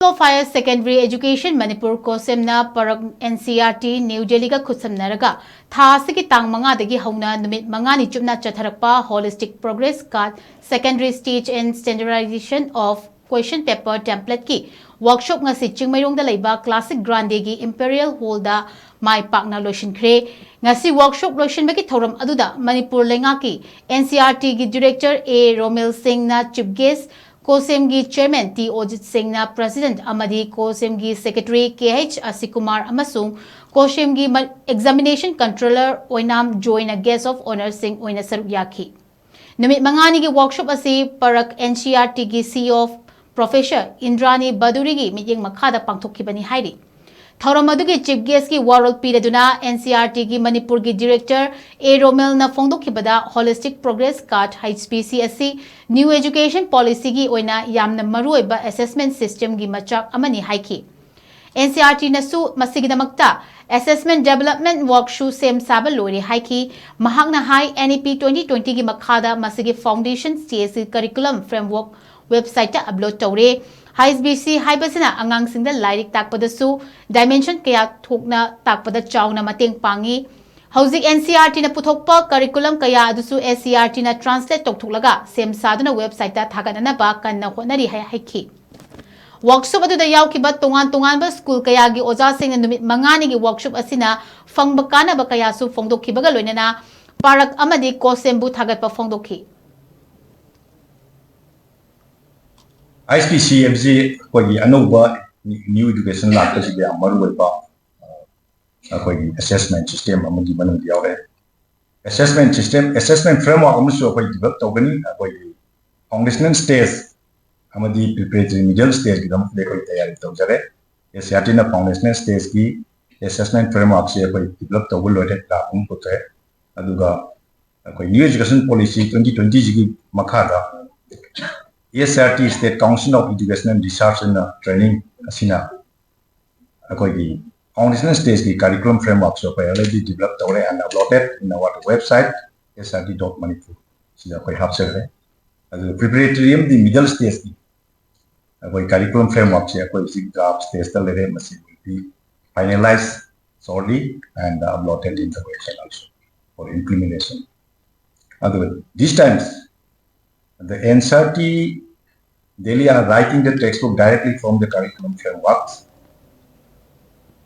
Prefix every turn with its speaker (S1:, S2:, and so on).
S1: of Higher Secondary Education Manipur Cohsem Parakh Ncert New Delhi ka Khutsam-Naraga tha asigi tang manga dagi HOUNA NUMIT manga ni CHUPNA CHATHARAKPA Holistic Progress Card Secondary Stage and Standardization of Question Paper Template ki workshop ngasi CHINGMEIRONG da LEIBA Classic GRANDE gi IMPERIAL Hall da mai PAKNA LOISINKHRE ngasi workshop loisinbagi thoram aduda Manipur lenga ki NCERT gi Director A Romil Singh na Chief Guest Cohsem gi Chairman T Ojit Singh na President amadi Cohsem gi Secretary KH Asikumar amasung Cohsem gi Examination Controller oinam join a guest of honor Singh oina saruk yakhi. Numit mangani gi workshop asi Parakh Ncert gi CEO of Professor Indrani Baduri gi meeting makhada pangthokibani hairi. Thauramadu Chief Guest ki Warol Piraduna NCERT gi Manipur gi Director A Romel na Fongdokibada Holistic Progress Card HPC New Education Policy gi oina yamna maruoiba assessment system gi machak amani haiki. NCERT nasu masigidamakta assessment development workshoop sem saba lori haiki mahakna high NEP 2020 gi makhada masigi foundation stage curriculum framework website ta upload tawre. HBC haibasina angang singda lairik takpadasu dimension kaya thokna takpada chawna mateng pangi hauzik NCERT na puthokpa curriculum kaya adusu SCERT na translate tokthulaga sem saduna website ta thaganana ba kanna honari haiki workshop adu da yaukiba tongan ba school kaya gi oja sing na numit mangani gi workshop asina fangba kana ba kaya su fongdokhibaga loinana Parakh amadi Cohsem bu thagatpa fongdokhi
S2: ISPCMC कोई अनोबा new education लाते हैं जिसे हमारे वैपा कोई assessment system हम जी बना दिया है assessment system assessment framework हम जो कोई develop तो बनी कोई foundational stage हम जी preparatory middle stage की हम देखो तैयारी तो जरे ये सियाटी ना foundational stage की assessment framework से कोई develop तो वो लोटे हम होते हैं अदुगा कोई new education policy 2020 ji मखादा ASIGI State Council of Education and Research and Training asina akoi gi foundational stage ki curriculum framework so already developed and uploaded in our website asigi.manipur sida koi hapse hai adu preparatory the middle stage ki akoi curriculum framework se akoi si draft stage ta lere masi will be finalized shortly and uploaded in the website also for implementation adu these times the NCERT Delhi are writing the textbook directly from the curriculum frameworks